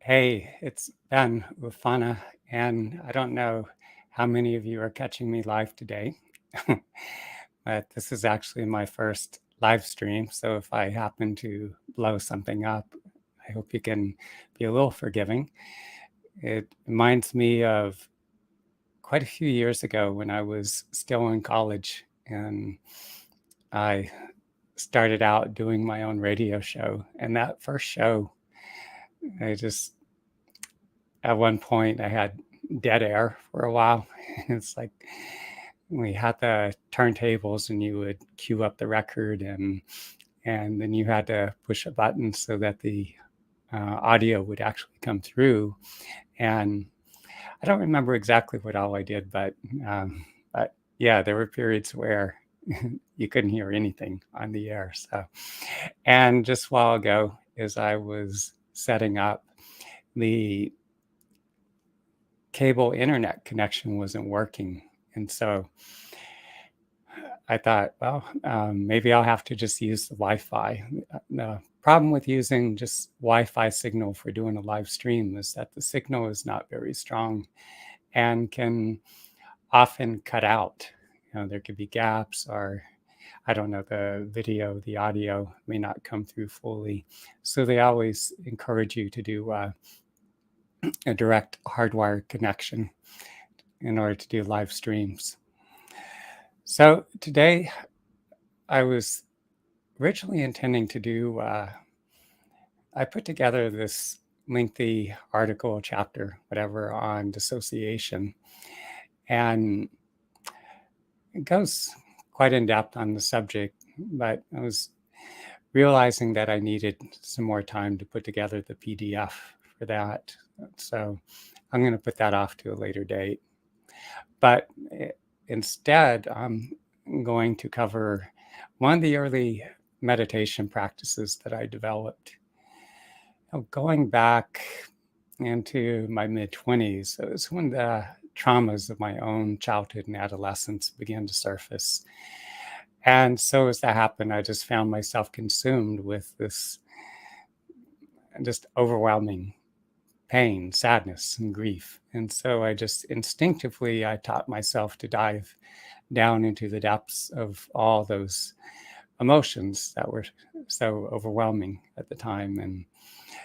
Hey, it's Ben with Fauna, and I don't know how many of you are catching me live today, but this is actually my first live stream. So if I happen to blow something up, I hope you can be a little forgiving. It reminds me of quite a few years ago when I was still in college and I started out doing my own radio show. And that first show, I just at one point I had dead air for a while. It's like we had the turntables and you would cue up the record and then you had to push a button so that the audio would actually come through. And I don't remember exactly what all I did, but yeah, there were periods where you couldn't hear anything on the air. So, and just a while ago, as I was setting up, the cable internet connection wasn't working. And so I thought, well, maybe I'll have to just use the Wi-Fi. The problem with using just Wi-Fi signal for doing a live stream is that the signal is not very strong and can often cut out. There could be gaps or I don't know, the audio may not come through fully. So they always encourage you to do a direct hardwired connection in order to do live streams. So today I was originally intending to do, I put together this lengthy article, chapter, whatever, on dissociation. And it goes quite in depth on the subject, but I was realizing that I needed some more time to put together the PDF for that. So I'm going to put that off to a later date. But instead, I'm going to cover one of the early meditation practices that I developed. Going back into my mid-20s, it was when the traumas of my own childhood and adolescence began to surface. And so as that happened, I just found myself consumed with this just overwhelming pain, sadness, and grief. And so I just instinctively, I taught myself to dive down into the depths of all those emotions that were so overwhelming at the time. And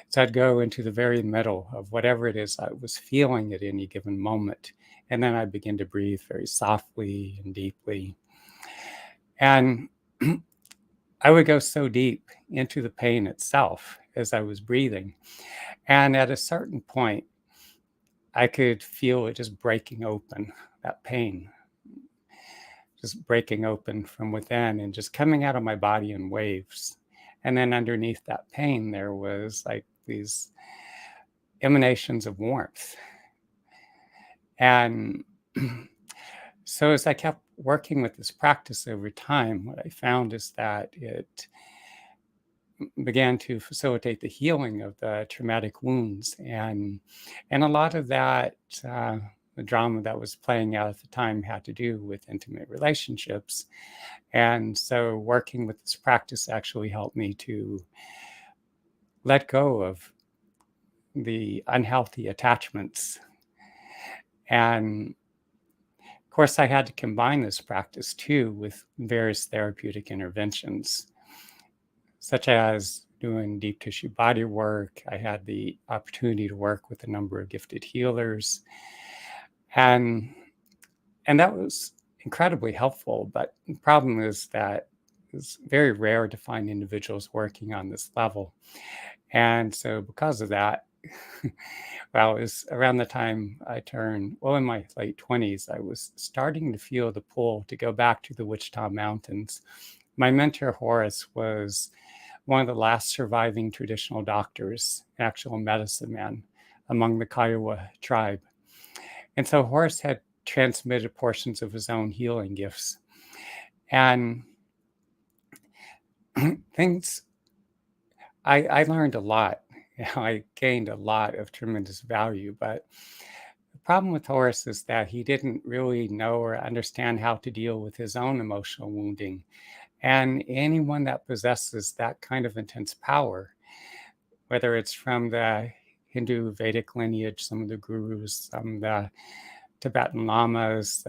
so I'd go into the very middle of whatever it is I was feeling at any given moment. And then I'd begin to breathe very softly and deeply. And I would go so deep into the pain itself as I was breathing. And at a certain point, I could feel it just breaking open, that pain, just breaking open from within and just coming out of my body in waves. And then underneath that pain, there was like these emanations of warmth. And so as I kept working with this practice over time, what I found is that it began to facilitate the healing of the traumatic wounds. And a lot of that, the drama that was playing out at the time had to do with intimate relationships. And so working with this practice actually helped me to let go of the unhealthy attachments. And of course, I had to combine this practice too with various therapeutic interventions, such as doing deep tissue body work. I had the opportunity to work with a number of gifted healers. And that was incredibly helpful. But the problem is that it's very rare to find individuals working on this level. And so because of that, well, it was around the time I turned, well, in my late 20s, I was starting to feel the pull to go back to the Wichita Mountains. My mentor, Horace, was one of the last surviving traditional doctors, actual medicine man among the Kiowa tribe. And so Horace had transmitted portions of his own healing gifts. And I learned a lot. I gained a lot of tremendous value, but the problem with Horace is that he didn't really know or understand how to deal with his own emotional wounding. And anyone that possesses that kind of intense power, whether it's from the Hindu Vedic lineage, some of the gurus, some of the Tibetan lamas,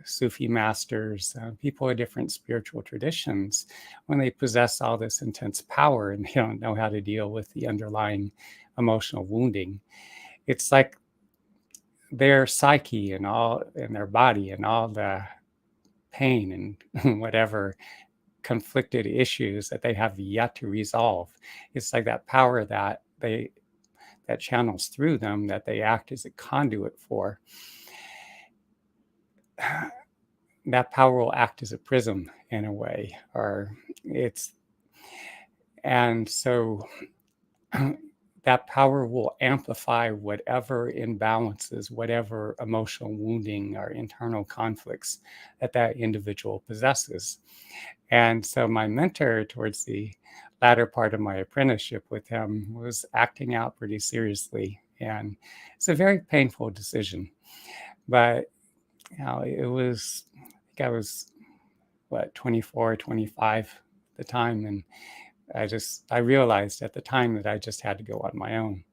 Sufi masters, people of different spiritual traditions, when they possess all this intense power and they don't know how to deal with the underlying emotional wounding, it's like their psyche and all in their body and all the pain and whatever conflicted issues that they have yet to resolve. It's like that power that channels through them, that they act as a conduit for. That power will act as a prism in a way, and so that power will amplify whatever imbalances, whatever emotional wounding or internal conflicts that individual possesses. And so my mentor towards the latter part of my apprenticeship with him was acting out pretty seriously. And it's a very painful decision. But, it was, I think I was, 24, 25 at the time. And I realized at the time that I just had to go on my own.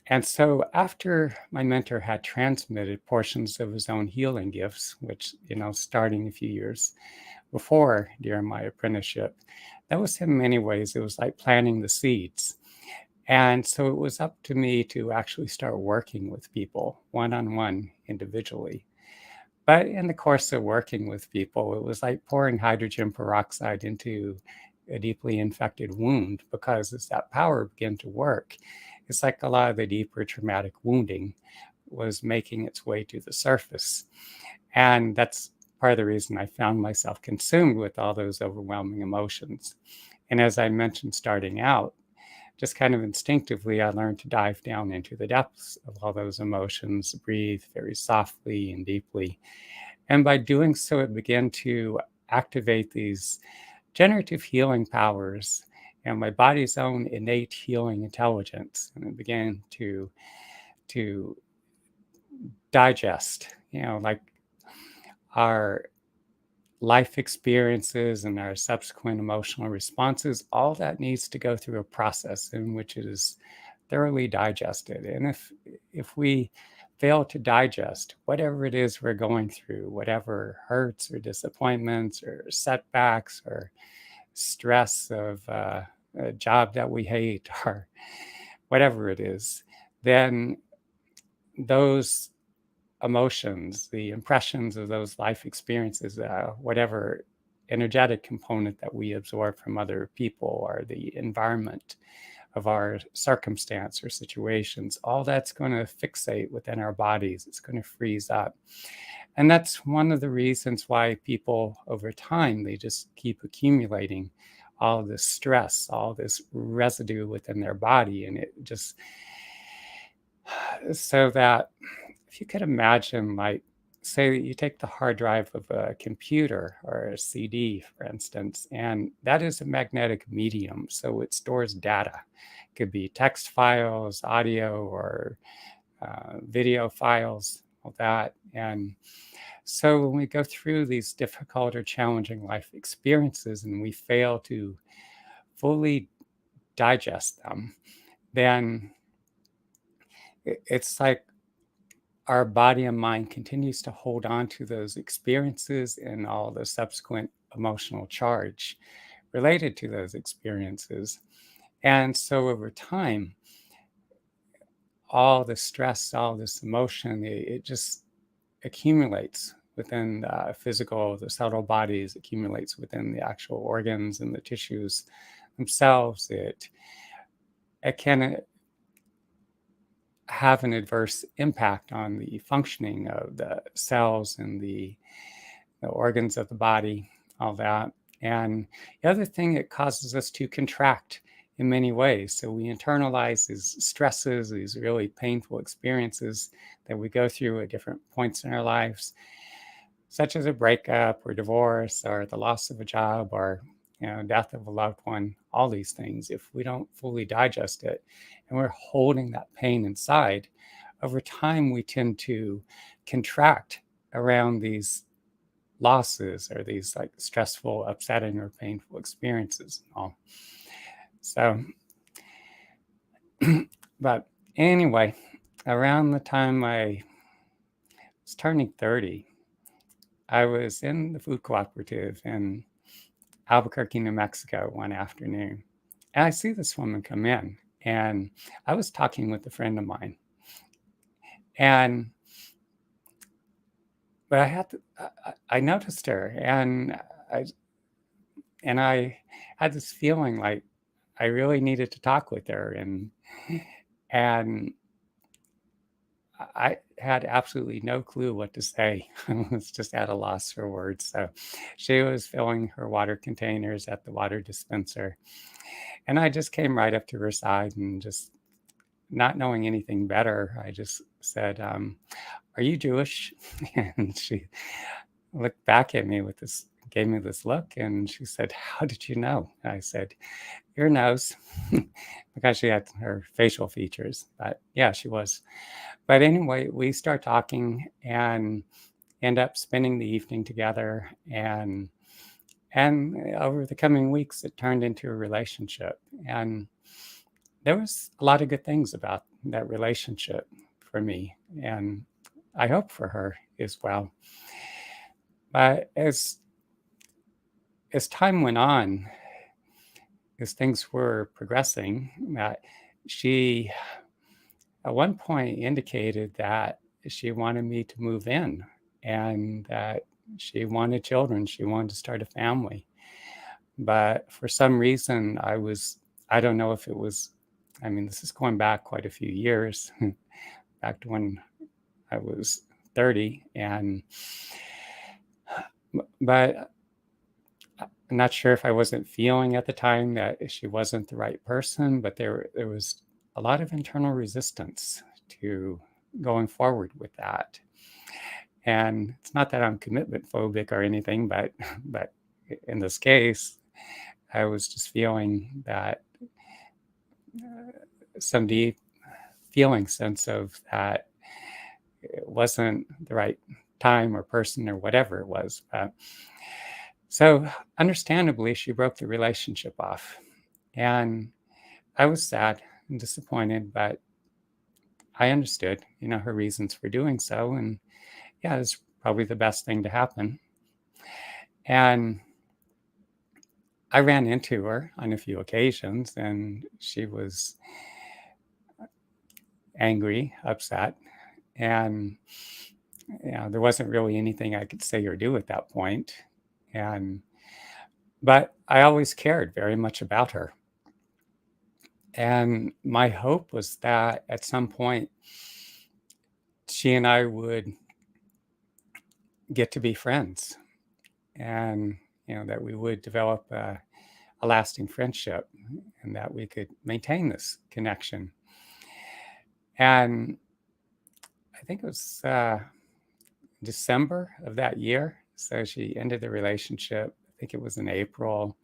And so after my mentor had transmitted portions of his own healing gifts, which, starting a few years before during my apprenticeship, that was in many ways, it was like planting the seeds. And so it was up to me to actually start working with people one-on-one individually. But in the course of working with people, it was like pouring hydrogen peroxide into a deeply infected wound, because as that power began to work, it's like a lot of the deeper traumatic wounding was making its way to the surface. And that's part of the reason I found myself consumed with all those overwhelming emotions. And as I mentioned starting out, just kind of instinctively, I learned to dive down into the depths of all those emotions, breathe very softly and deeply. And by doing so, it began to activate these generative healing powers and my body's own innate healing intelligence. And it began to digest, like our life experiences and our subsequent emotional responses. All that needs to go through a process in which it is thoroughly digested. And if we fail to digest whatever it is we're going through, whatever hurts or disappointments or setbacks or stress of a job that we hate or whatever it is, then those emotions, the impressions of those life experiences, whatever energetic component that we absorb from other people or the environment of our circumstance or situations, all that's going to fixate within our bodies. It's going to freeze up. And that's one of the reasons why people over time, they just keep accumulating all this stress, all this residue within their body. And it just, so that if you could imagine, like, say you take the hard drive of a computer or a CD, for instance, and that is a magnetic medium. So it stores data. It could be text files, audio, or video files, all that. And so when we go through these difficult or challenging life experiences and we fail to fully digest them, then it's like our body and mind continues to hold on to those experiences and all the subsequent emotional charge related to those experiences. And so over time, all the stress, all this emotion, it just accumulates within the physical, the subtle bodies, accumulates within the actual organs and the tissues themselves. It can have an adverse impact on the functioning of the cells and the organs of the body, all that. And the other thing, it causes us to contract in many ways. So we internalize these stresses, these really painful experiences that we go through at different points in our lives, such as a breakup or divorce or the loss of a job or death of a loved one. All these things, if we don't fully digest it and we're holding that pain inside, over time we tend to contract around these losses or these like stressful, upsetting, or painful experiences and all. So But anyway, around the time I was turning 30, I was in the food cooperative in Albuquerque, New Mexico one afternoon. And I see this woman come in, and I was talking with a friend of mine. And but I noticed her, and I I had this feeling like I really needed to talk with her, and I had absolutely no clue what to say. I was just at a loss for words. So she was filling her water containers at the water dispenser. And I just came right up to her side and just not knowing anything better, I just said, "Are you Jewish?" And she looked back at me with this, gave me this look, and she said, "How did you know?" I said, "Your nose," because she had her facial features. But yeah, she was. But anyway, we start talking and end up spending the evening together, and over the coming weeks it turned into a relationship, and there was a lot of good things about that relationship for me, and I hope for her as well. But as time went on, as things were progressing, she at one point indicated that she wanted me to move in and that she wanted children. She wanted to start a family. But for some reason, I don't know if it was, I mean, this is going back quite a few years, back to when I was 30. But I'm not sure if I wasn't feeling at the time that she wasn't the right person, but there was a lot of internal resistance to going forward with that. And it's not that I'm commitment phobic or anything, but in this case, I was just feeling that some deep feeling sense of that it wasn't the right time or person or whatever it was. So understandably, she broke the relationship off. And I was sad and disappointed, but I understood, her reasons for doing so. And yeah, it's probably the best thing to happen. And I ran into her on a few occasions, and she was angry, upset, and there wasn't really anything I could say or do at that point. And but I always cared very much about her. And my hope was that at some point she and I would get to be friends, and that we would develop a lasting friendship, and that we could maintain this connection. And I think it was December of that year. So she ended the relationship. I think it was in April.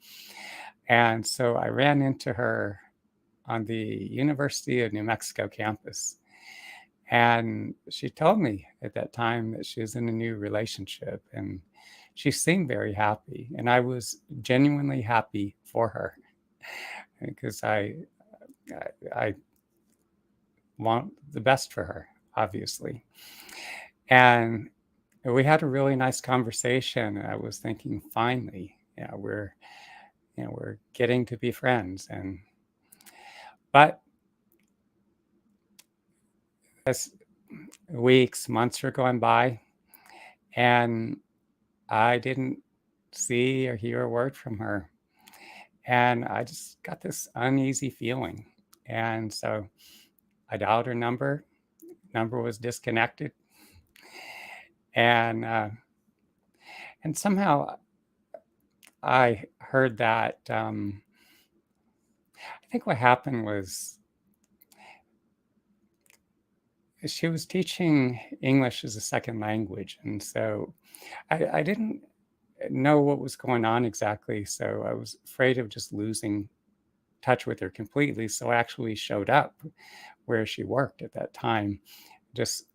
And so I ran into her on the University of New Mexico campus. And she told me at that time that she was in a new relationship, and she seemed very happy. And I was genuinely happy for her because I want the best for her, obviously. And we had a really nice conversation. I was thinking, finally, we're getting to be friends. But as weeks, months are going by, and I didn't see or hear a word from her. And I just got this uneasy feeling. And so I dialed her number. Number was disconnected. And somehow I heard that I think what happened was she was teaching English as a second language. And so I didn't know what was going on exactly. So I was afraid of just losing touch with her completely. So I actually showed up where she worked at that time. Just,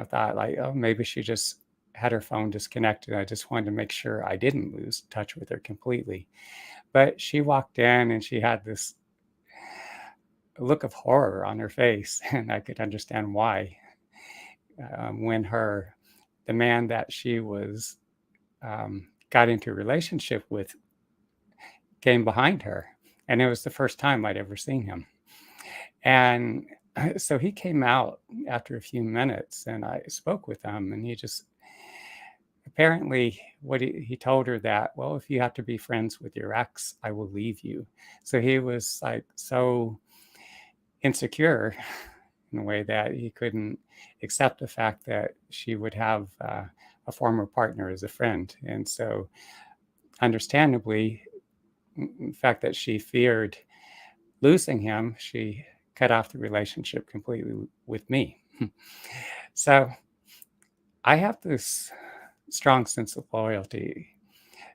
thought like, oh, maybe she just had her phone disconnected. I just wanted to make sure I didn't lose touch with her completely. But she walked in and she had this look of horror on her face, and I could understand why. When the man that she was got into a relationship with came behind her, and it was the first time I'd ever seen him. And so he came out after a few minutes, and I spoke with him, and he just apparently what he told her that, well, if you have to be friends with your ex, I will leave you. So he was like so insecure in a way that he couldn't accept the fact that she would have a former partner as a friend. And so, understandably, the fact that she feared losing him, she cut off the relationship completely with me. So, I have this strong sense of loyalty.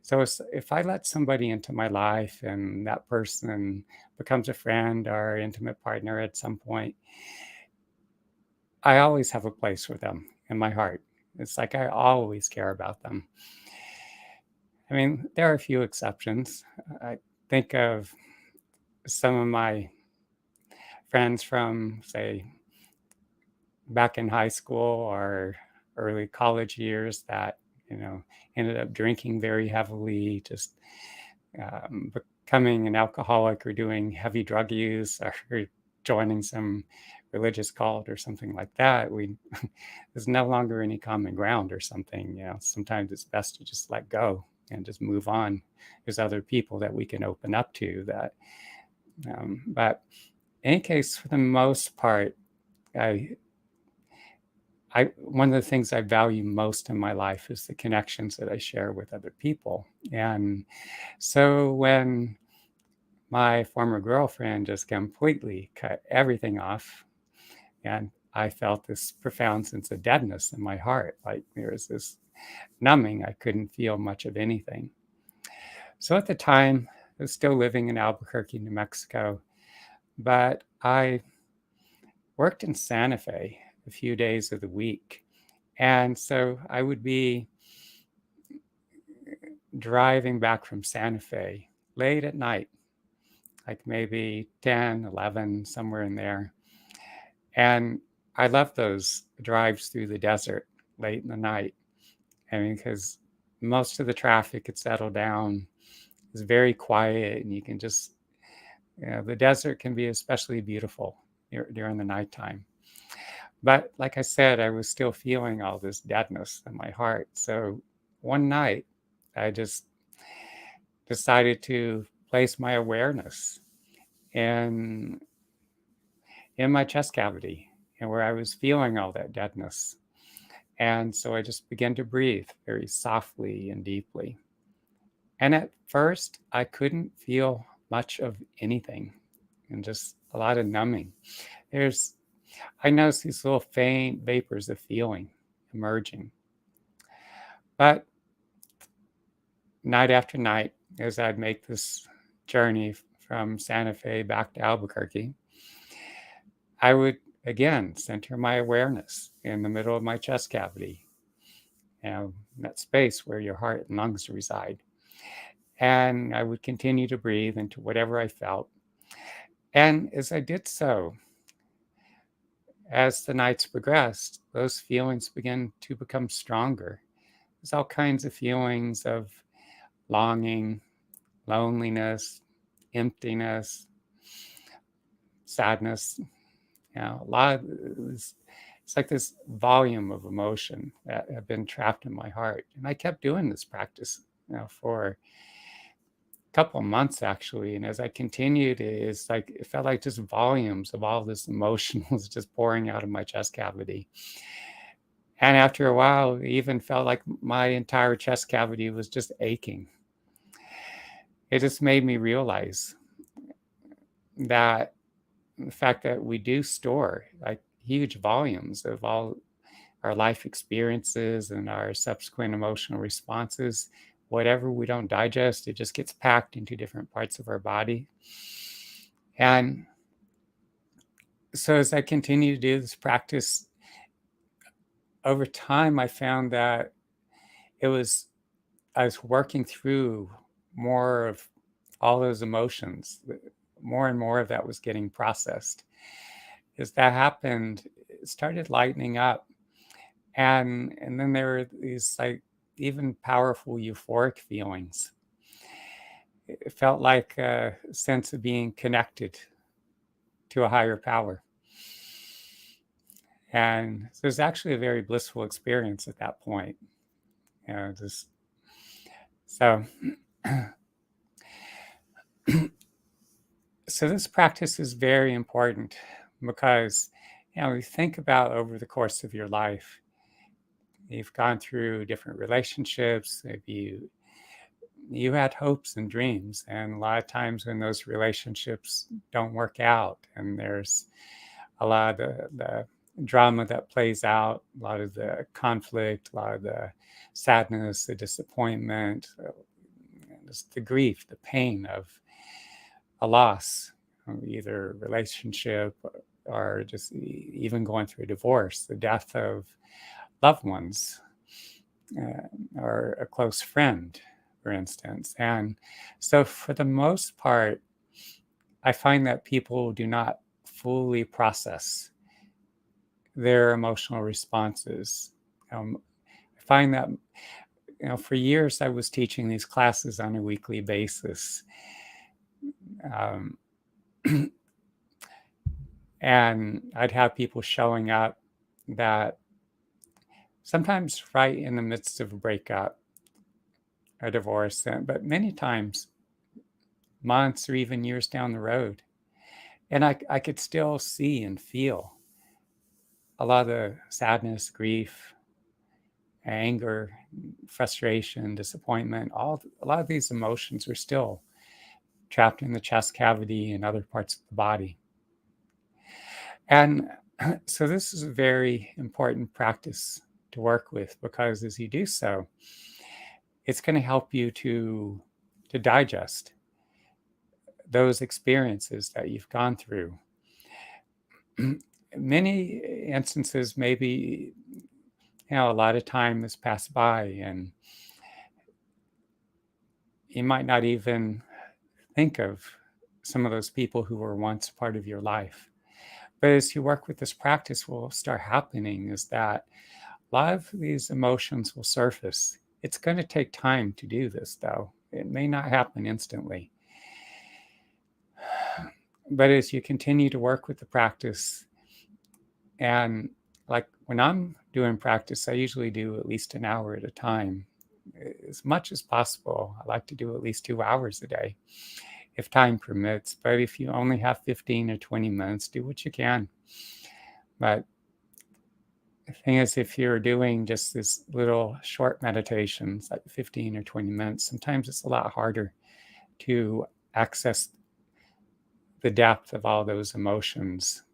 So, if I let somebody into my life and that person becomes a friend or intimate partner at some point, I always have a place for them in my heart. It's like I always care about them. I mean, there are a few exceptions. I think of some of my friends from, say, back in high school or early college years that, you know, ended up drinking very heavily, just becoming an alcoholic or doing heavy drug use or joining some religious cult or something like that. There's no longer any common ground or something. You know, sometimes it's best to just let go and just move on. There's other people that we can open up to that. But in any case, for the most part, I one of the things I value most in my life is the connections that I share with other people. And so when my former girlfriend just completely cut everything off, and I felt this profound sense of deadness in my heart, like there was this numbing. I couldn't feel much of anything. So at the time, I was still living in Albuquerque, New Mexico, but I worked in Santa Fe a few days of the week. And so I would be driving back from Santa Fe late at night, like maybe 10, 11, somewhere in there. And I love those drives through the desert late in the night. I mean, because most of the traffic had settled down. It's very quiet, and you can just, you know, the desert can be especially beautiful during the nighttime. But like I said, I was still feeling all this deadness in my heart. So one night, I just decided to place my awareness in my chest cavity and where I was feeling all that deadness. And so I just began to breathe very softly and deeply. And at first, I couldn't feel much of anything and just a lot of numbing. I noticed these little faint vapors of feeling emerging. But night after night, as I'd make this journey from Santa Fe back to Albuquerque, I would again center my awareness in the middle of my chest cavity, you know, that space where your heart and lungs reside. And I would continue to breathe into whatever I felt. And as I did so, as the nights progressed, those feelings began to become stronger. There's all kinds of feelings of longing, loneliness, emptiness, sadness. You know, a lot of it's like this volume of emotion that have been trapped in my heart. And I kept doing this practice, you know, for a couple of months actually. And as I continued, it's like it felt like just volumes of all this emotion was just pouring out of my chest cavity. And after a while, it even felt like my entire chest cavity was just aching. It just made me realize that the fact that we do store like huge volumes of all our life experiences and our subsequent emotional responses, whatever we don't digest, it just gets packed into different parts of our body. And so as I continue to do this practice, over time, I found that I was working through more of all those emotions, more and more of that was getting processed. As that happened, it started lightening up. And then there were these like even powerful euphoric feelings. It felt like a sense of being connected to a higher power. And so it was actually a very blissful experience at that point. Just so so this practice is very important because you think about over the course of your life, you've gone through different relationships, maybe you had hopes and dreams, and a lot of times when those relationships don't work out and there's a lot of the drama that plays out, a lot of the conflict, a lot of the sadness, the disappointment, just the grief, the pain of a loss, either relationship or just even going through a divorce, the death of loved ones or a close friend, for instance. And so for the most part, I find that people do not fully process their emotional responses. I find that, for years I was teaching these classes on a weekly basis. Um, and I'd have people showing up that sometimes right in the midst of a breakup, a divorce, but many times months or even years down the road. And I could still see and feel a lot of the sadness, grief, anger, frustration, disappointment, a lot of these emotions are still trapped in the chest cavity and other parts of the body. And so this is a very important practice to work with, because as you do so, it's going to help you to digest those experiences that you've gone through. Many instances, maybe, a lot of time has passed by and you might not even think of some of those people who were once part of your life. But as you work with this practice, what will start happening is that a lot of these emotions will surface. It's going to take time to do this, though. It may not happen instantly. But as you continue to work with the practice, and like when I'm doing practice, I usually do at least an hour at a time, as much as possible. I like to do at least 2 hours a day, if time permits. But if you only have 15 or 20 minutes, do what you can. But the thing is, if you're doing just this little short meditations, like 15 or 20 minutes, sometimes it's a lot harder to access the depth of all those emotions.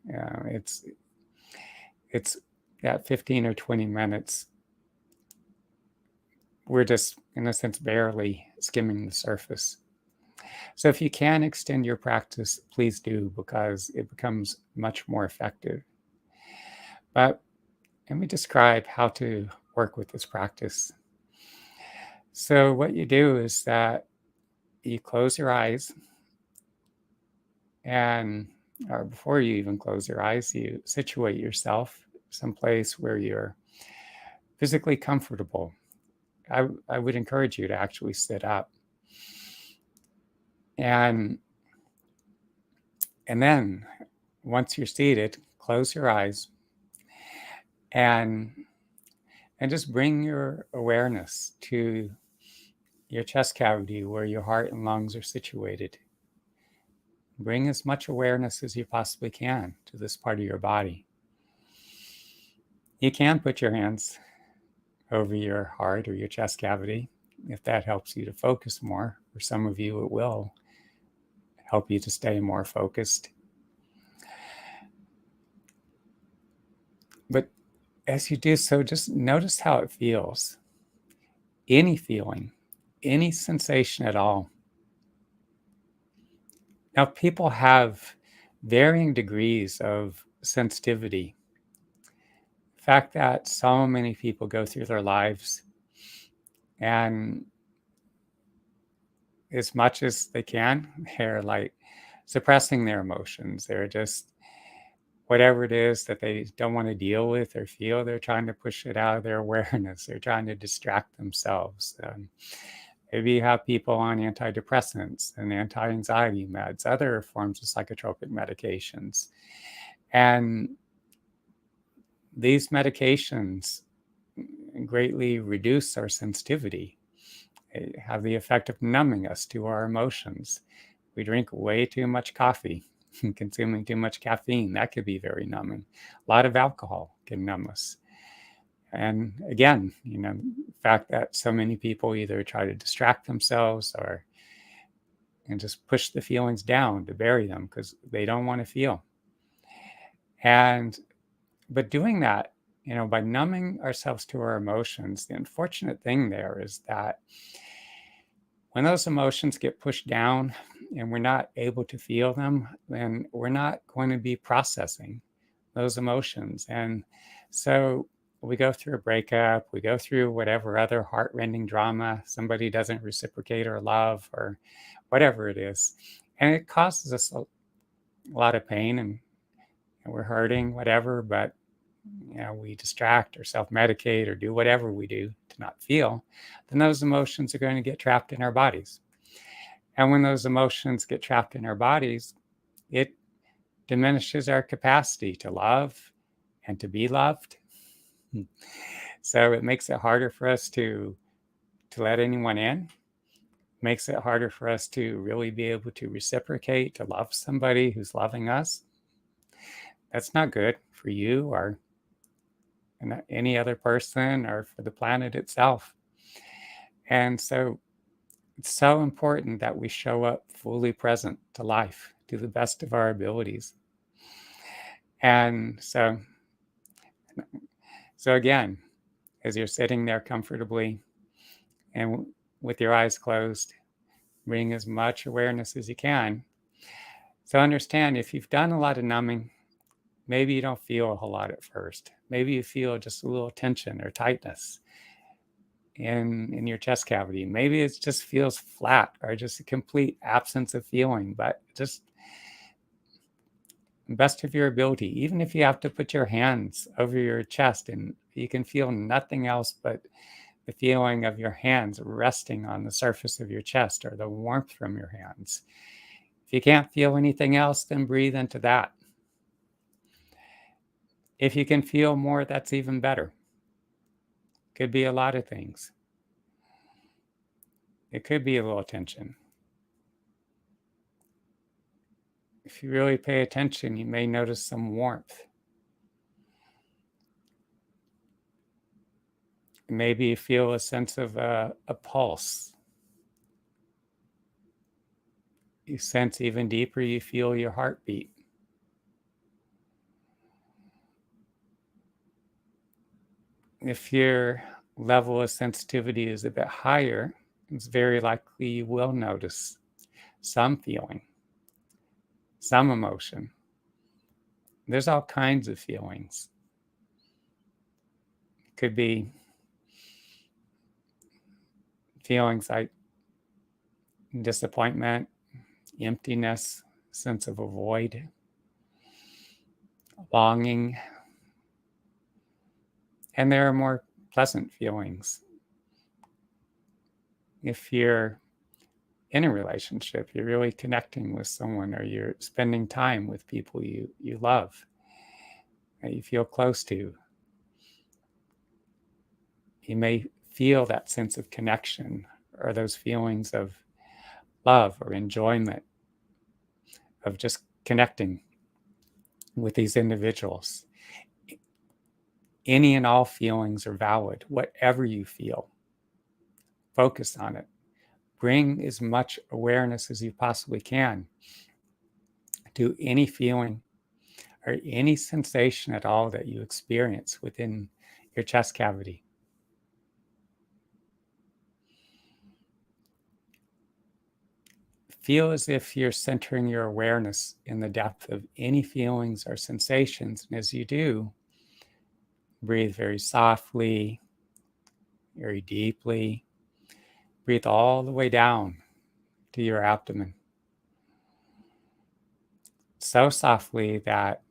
It's at 15 or 20 minutes, we're just, in a sense, barely skimming the surface. So if you can extend your practice, please do, because it becomes much more effective. But let me describe how to work with this practice. So what you do is that you close your eyes, and or before you even close your eyes, you situate yourself someplace where you're physically comfortable. I would encourage you to actually sit up. And then once you're seated, close your eyes and just bring your awareness to your chest cavity where your heart and lungs are situated. Bring as much awareness as you possibly can to this part of your body. You can put your hands over your heart or your chest cavity if that helps you to focus more. For some of you, it will help you to stay more focused. But as you do so, just notice how it feels. Any feeling, any sensation at all. Now, people have varying degrees of sensitivity. The fact that so many people go through their lives and as much as they can, they're like suppressing their emotions. They're just, whatever it is that they don't want to deal with or feel, they're trying to push it out of their awareness. They're trying to distract themselves. Maybe you have people on antidepressants and anti-anxiety meds, other forms of psychotropic medications. And these medications greatly reduce our sensitivity. They have the effect of numbing us to our emotions. We drink way too much coffee, consuming too much caffeine. That could be very numbing. A lot of alcohol can numb us. And again, the fact that so many people either try to distract themselves or and just push the feelings down to bury them because they don't want to feel. But doing that, by numbing ourselves to our emotions, the unfortunate thing there is that when those emotions get pushed down and we're not able to feel them, then we're not going to be processing those emotions. And so we go through a breakup, we go through whatever other heart-rending drama, somebody doesn't reciprocate our love or whatever it is. And it causes us a lot of pain and we're hurting, whatever, but we distract or self-medicate or do whatever we do to not feel, then those emotions are going to get trapped in our bodies. And when those emotions get trapped in our bodies, it diminishes our capacity to love and to be loved. So it makes it harder for us to let anyone in. It makes it harder for us to really be able to reciprocate, to love somebody who's loving us. That's not good for you or any other person or for the planet itself. And so it's so important that we show up fully present to life to the best of our abilities. And so again, as you're sitting there comfortably and with your eyes closed, bring as much awareness as you can. So understand, if you've done a lot of numbing, maybe you don't feel a whole lot at first. Maybe you feel just a little tension or tightness in your chest cavity. Maybe it just feels flat or just a complete absence of feeling, but just best of your ability, even if you have to put your hands over your chest and you can feel nothing else but the feeling of your hands resting on the surface of your chest or the warmth from your hands. If you can't feel anything else, then breathe into that. If you can feel more, that's even better. Could be a lot of things. It could be a little tension. If you really pay attention, you may notice some warmth. Maybe you feel a sense of a pulse. You sense even deeper, you feel your heartbeat. If your level of sensitivity is a bit higher, it's very likely you will notice some feeling, some emotion. There's all kinds of feelings. It could be feelings like disappointment, emptiness, sense of a void, longing. And there are more pleasant feelings. If you're in a relationship, you're really connecting with someone, or you're spending time with people you love, that you feel close to, you may feel that sense of connection or those feelings of love or enjoyment of just connecting with these individuals. Any and all feelings are valid. Whatever you feel, focus on it. Bring as much awareness as you possibly can to any feeling or any sensation at all that you experience within your chest cavity. Feel as if you're centering your awareness in the depth of any feelings or sensations. And as you do, breathe very softly, very deeply. Breathe all the way down to your abdomen. so softly that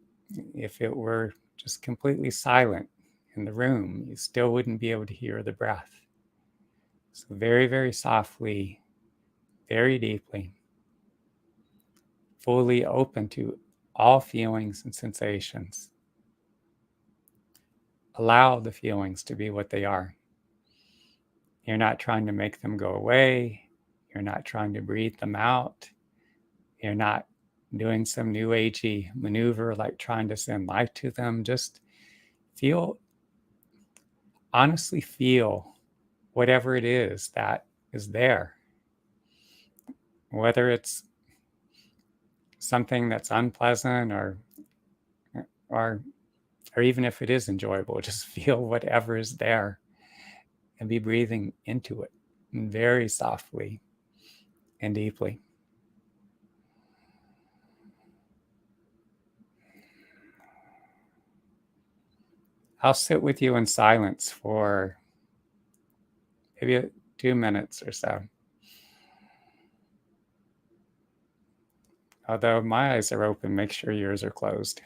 if it were just completely silent in the room, you still wouldn't be able to hear the breath. So, very, very softly, very deeply, fully open to all feelings and sensations. Allow the feelings to be what they are. You're not trying to make them go away. You're not trying to breathe them out. You're not doing some new agey maneuver like trying to send life to them. Just feel, honestly feel whatever it is that is there. Whether it's something that's unpleasant or or even if it is enjoyable, just feel whatever is there and be breathing into it very softly and deeply. I'll sit with you in silence for maybe 2 minutes or so. Although my eyes are open, make sure yours are closed.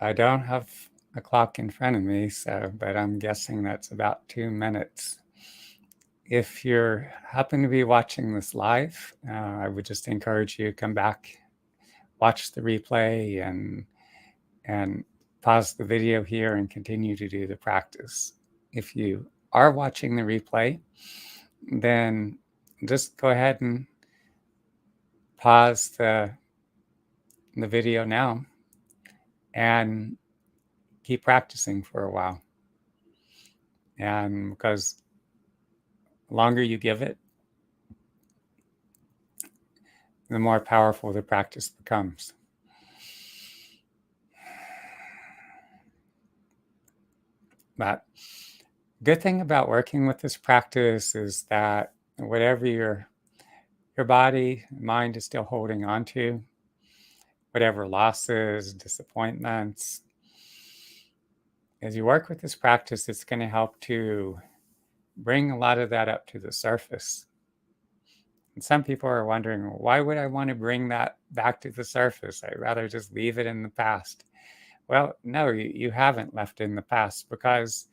I don't have a clock in front of me, so but I'm guessing that's about 2 minutes. If you're happen to be watching this live, I would just encourage you to come back, watch the replay, and pause the video here and continue to do the practice. If you are watching the replay, then just go ahead and pause the video now and keep practicing for a while. And because the longer you give it, the more powerful the practice becomes. But good thing about working with this practice is that whatever your your body, mind is still holding on to, whatever losses, disappointments. As you work with this practice, it's going to help to bring a lot of that up to the surface. And some people are wondering, why would I want to bring that back to the surface? I'd rather just leave it in the past. Well, no, you haven't left it in the past, because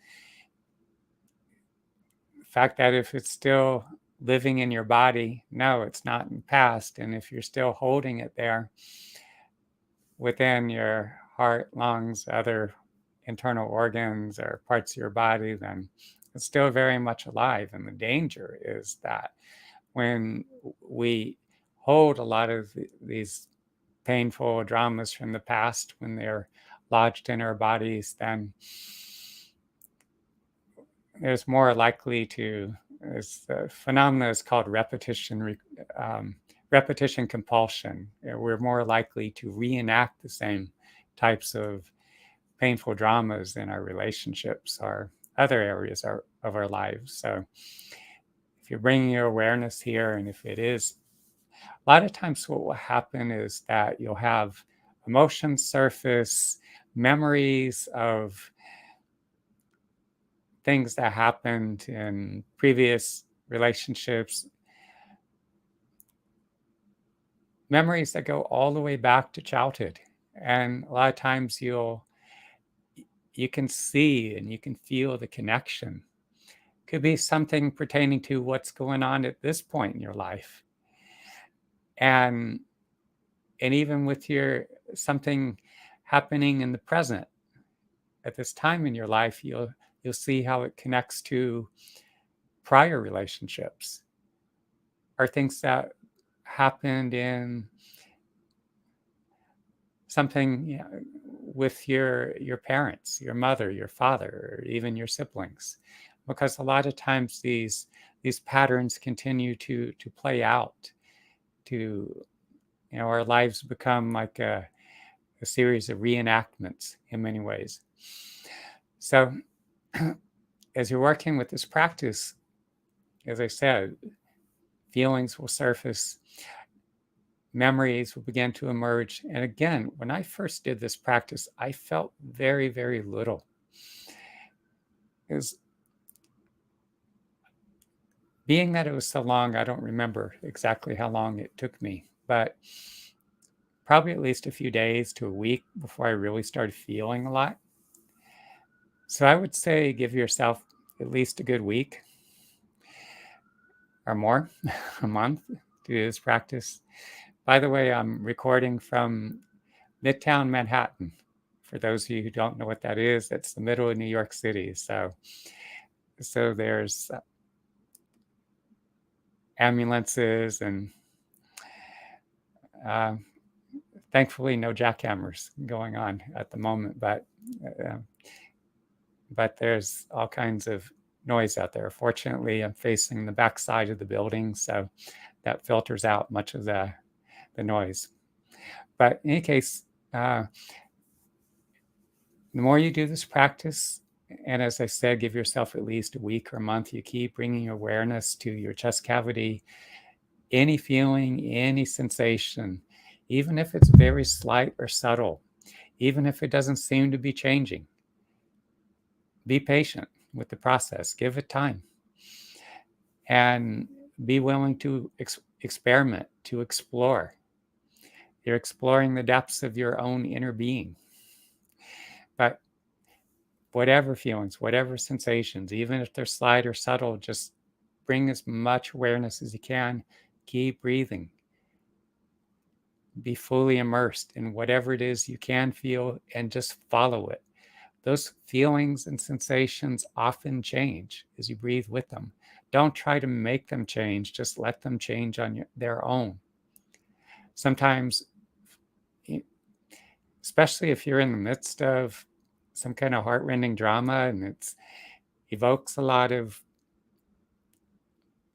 the fact that if it's still living in your body, no, it's not in the past. And if you're still holding it there within your heart, lungs, other internal organs or parts of your body, then it's still very much alive. And the danger is that when we hold a lot of these painful dramas from the past, when they're lodged in our bodies, then there's more likely to, the phenomena is called repetition compulsion. We're more likely to reenact the same types of painful dramas in our relationships or other areas of our lives. So if you're bringing your awareness here, and if it is, a lot of times what will happen is that you'll have emotions surface, memories of things that happened in previous relationships, memories that go all the way back to childhood. And a lot of times you can see and you can feel the connection. Could be something pertaining to what's going on at this point in your life. And even with something happening in the present at this time in your life, you'll see how it connects to prior relationships or things that happened in something with your parents, your mother, your father, or even your siblings, because a lot of times these patterns continue to play out. Our lives become like a series of reenactments in many ways. So as you're working with this practice, as I said, feelings will surface, memories will begin to emerge. And again, when I first did this practice, I felt very, very little. Being that it was so long, I don't remember exactly how long it took me, but probably at least a few days to a week before I really started feeling a lot. So I would say give yourself at least a good week or more, a month to do this practice. By the way, I'm recording from Midtown Manhattan. For those of you who don't know what that is, it's the middle of New York City. So there's ambulances and thankfully no jackhammers going on at the moment, but there's all kinds of noise out there. Fortunately, I'm facing the back side of the building, so that filters out much of the noise. But in any case, the more you do this practice, and as I said, give yourself at least a week or a month, you keep bringing awareness to your chest cavity, any feeling, any sensation, even if it's very slight or subtle, even if it doesn't seem to be changing. Be patient with the process, give it time, and be willing to experiment, to explore. You're exploring the depths of your own inner being. But whatever feelings, whatever sensations, even if they're slight or subtle, just bring as much awareness as you can. Keep breathing. Be fully immersed in whatever it is you can feel and just follow it. Those feelings and sensations often change as you breathe with them. Don't try to make them change, just let them change on their own. Sometimes, especially if you're in the midst of some kind of heart-rending drama and it evokes a lot of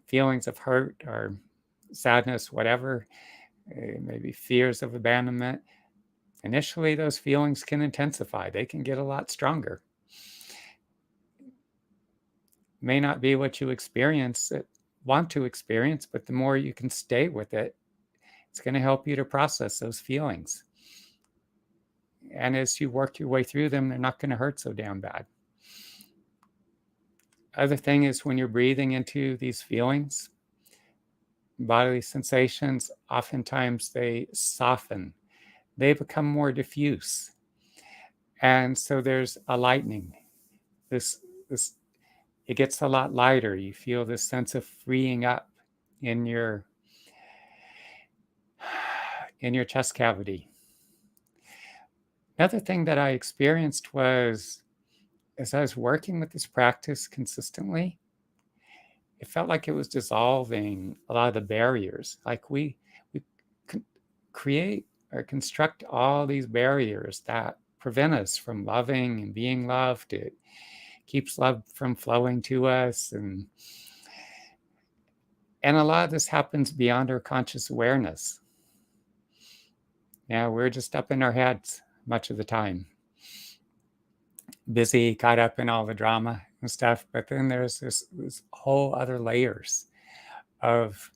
feelings of hurt or sadness, whatever, maybe fears of abandonment, initially those feelings can intensify. They can get a lot stronger. May not be what you experience want to experience, but the more you can stay with it, it's going to help you to process those feelings. And as you work your way through them, they're not going to hurt so damn bad. Other thing is when you're breathing into these feelings, bodily sensations, oftentimes they soften, they become more diffuse. And so there's a lightening. This it gets a lot lighter. You feel this sense of freeing up in your chest cavity. Another thing that I experienced was as I was working with this practice consistently, it felt like it was dissolving a lot of the barriers. Like we create or construct all these barriers that prevent us from loving and being loved. It keeps love from flowing to us. And a lot of this happens beyond our conscious awareness. Yeah, we're just up in our heads much of the time. Busy, caught up in all the drama and stuff. But then there's this whole other layers of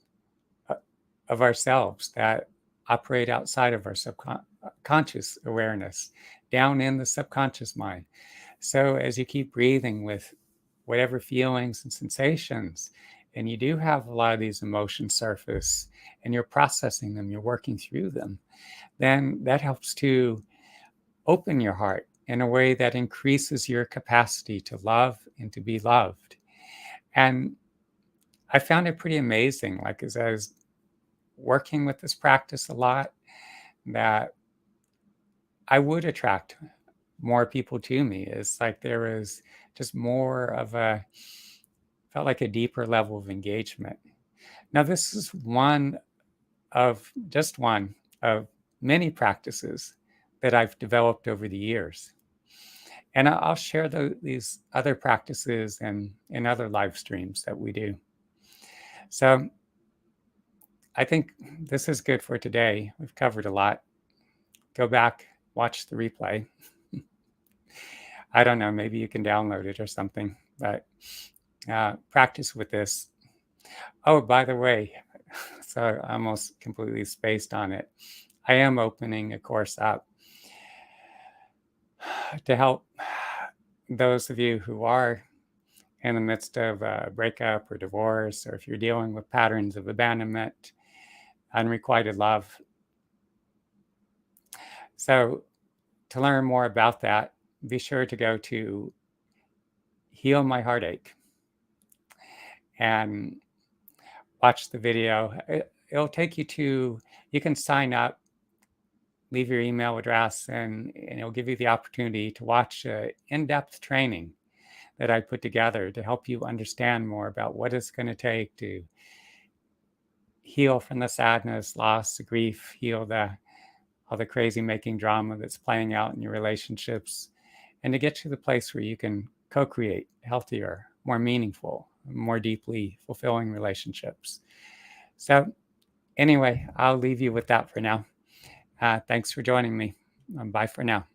ourselves that operate outside of our subconscious awareness, down in the subconscious mind. So as you keep breathing with whatever feelings and sensations, and you do have a lot of these emotions surface and you're processing them, you're working through them, then that helps to open your heart in a way that increases your capacity to love and to be loved. And I found it pretty amazing, like as I was working with this practice a lot, that I would attract more people to me. It's like there was just more of felt like a deeper level of engagement. Now, this is one of many practices that I've developed over the years. And I'll share these other practices in other live streams that we do. So I think this is good for today. We've covered a lot. Go back, watch the replay. I don't know, maybe you can download it or something, but practice with this. Oh, by the way, so I almost completely spaced on it. I am opening a course up to help those of you who are in the midst of a breakup or divorce, or if you're dealing with patterns of abandonment, unrequited love. So to learn more about that, be sure to go to Heal My Heartache and watch the video. It'll take you to, you can sign up, leave your email address, and it'll give you the opportunity to watch an in-depth training that I put together to help you understand more about what it's going to take to heal from the sadness, loss, the grief, heal all the crazy making drama that's playing out in your relationships, and to get to the place where you can co-create healthier, more meaningful, more deeply fulfilling relationships. So anyway, I'll leave you with that for now. Thanks for joining me. Bye for now.